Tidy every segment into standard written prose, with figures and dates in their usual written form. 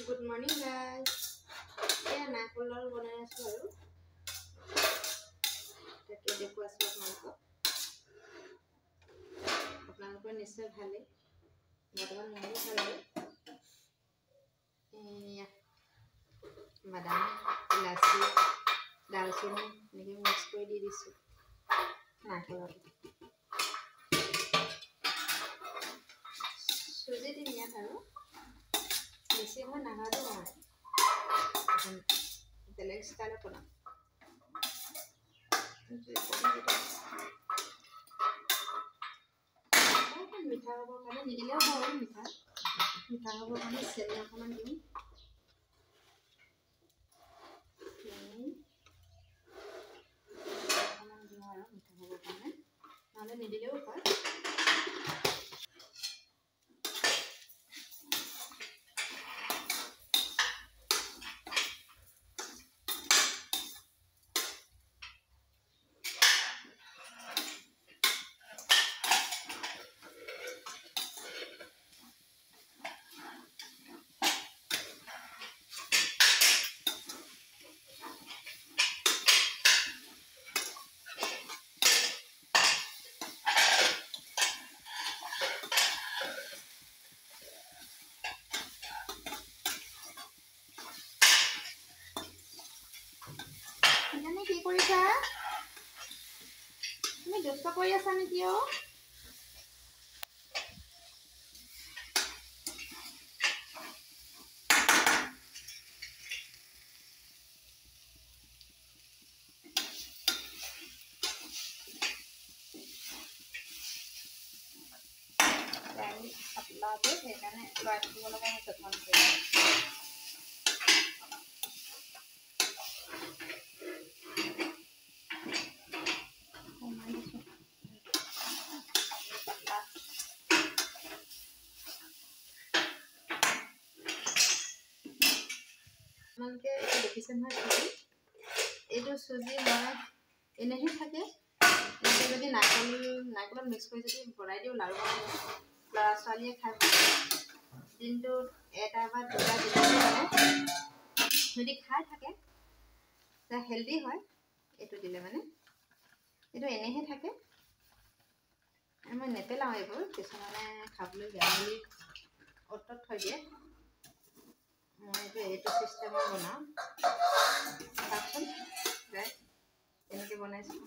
Good morning, guys. Yeah, naikol laru banai asu aru. Take dekho asu apnalok. Apnalok nishoy bhale. Bortoman moru bhale. Yeah. Badam, ilachi, dalchini niki mix kori di disu. Naikol laru. Suji di niya aru. Besi ho nagadu hoy. Beleg style kora. মিঠা হবৰ কাৰণে নিদিলেও হয় মিঠা হবৰ কাৰণে চেনি অকণমান দিম অকণমান দিম আৰু মিঠা হবৰ কাৰণে নহ'লে নিদিলেও হয় জানি কি কৰিছা তুমি দুষ্ট কৰি আছা নেকি অ পাতলাটো সেইকাৰণে লৰাই দিব লগা হৈছে তোমালোকে আপোনালোকে এটা দেখিছে নহয় সুজি এইটো সুজি মই এনেহে থাকে এনেকৈ যদি নাৰিকলত মিক্স কৰি যদি বনাই দিওঁ লাৰু বনাই ল'ৰা ছোৱালীয়ে খাই দিনটো এটা বা দুটা দিলে যদি খাই থাকে তা হেল্ডি হয় এইটো দিলে মানে এইটো এনেহে থাকে মই নেপেলাওঁ এইবোৰ কিছুমানে খাবলৈ বেয়া বুলি অটত থৈ দিয়ে মই এইটো চিষ্টেমত বনাওঁ চাওকচোন গাইজ এনেকৈ বনাইছোঁ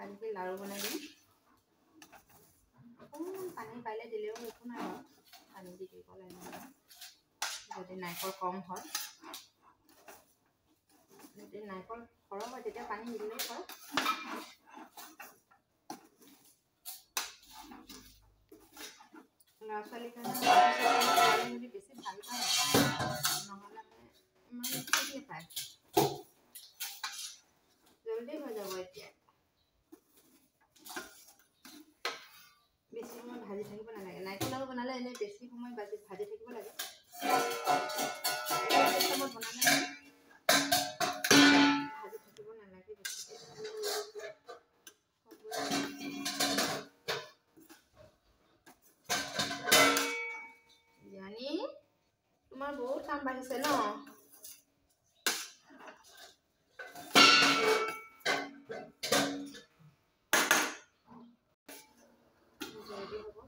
এনেকৈ লাৰু বনাই দিম অকণমান পানী পাইলে দিলেও একো নাই বাৰু পানী দি দিব লাগে যদি নাৰিকল কম হয় যদি নাৰিকল সৰহ হয় তেতিয়া পানী দিলেই হয় ল'ৰা ছোৱালীৰ কাৰণে যদি বেছি ভাল পায় নহ'লে মানে ইমান পায় জলদি হৈ যাব এতিয়া বেছি সময় ভাজি থাকিব নালাগে নাৰিকল লাৰু বনালে এনেই বেছি সময় ভাজি থাকিব লাগে চিষ্টেমত বনালে ভাজি থাকিব নালাগে বেছিকৈ জানি তোমাৰ বহুত কাম বাঢ়িছে ন জলদি হ'ব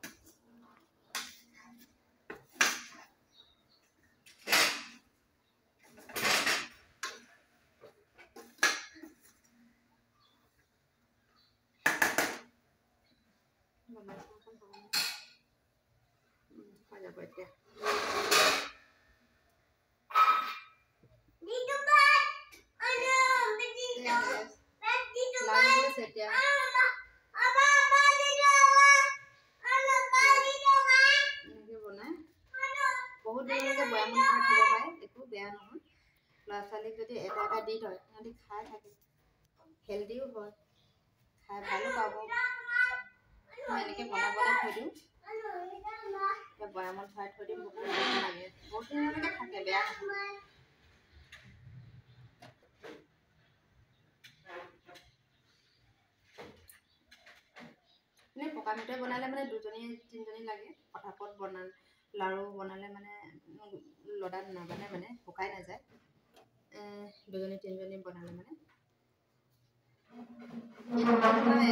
হৈ যাব এতিয়া এতিয়া বনাই বহুত দিনলৈকে বয়ামত ভৰাই থ'ব পাৰে একো বেয়া নহয় ল'ৰা ছোৱালীক যদি এটা এটা দি থয় সিহঁতি খাই থাকে হেল্ডিও হয় খাই ভালো পাব মই এনেকৈ বনাই থৈ দিওঁ বয়ামত ভৰাই থৈ দিম বহুত লাগে বহুত দিনলৈকে থাকে বেয়া নহয় শুকানতে বনালে মানে 2-3জনী লাগে পটাপট লাড়ু বনালে মানে লদাত নাবানে মানে শুকাই নাযায় 2-3জনী বনালে মানে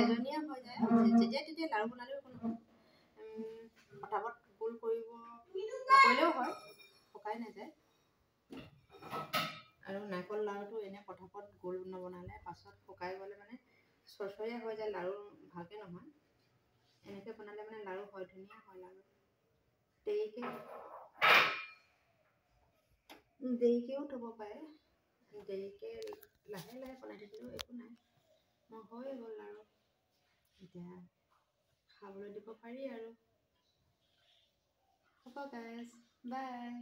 এজনীয়া হৈ যায় যেতিয়া তেতিয়া লাড়ু বনালেও একো নহয় পটাপট গোল কৰিব নকৰিলেও হয় শুকাই নাযায় আৰু নাৰিকল লাড়ুটো এনে পটাপট গোল নবনালে পাছত শুকাই গ'লে মানে চৰচৰীয়া হৈ যায় লাড়ু ভালকৈ নহয় এনেকৈ বনালে মানে লাড়ু হয় ধুনীয়া হয় লাড়ু দেৰিকৈও থ'ব পাৰে দেৰিকৈ লাহে লাহে বনাই থাকিলেও একো নাই মই হৈ গ'ল আৰু এতিয়া খাবলৈ দিব পাৰি আৰু হ'ব গাইজ বাই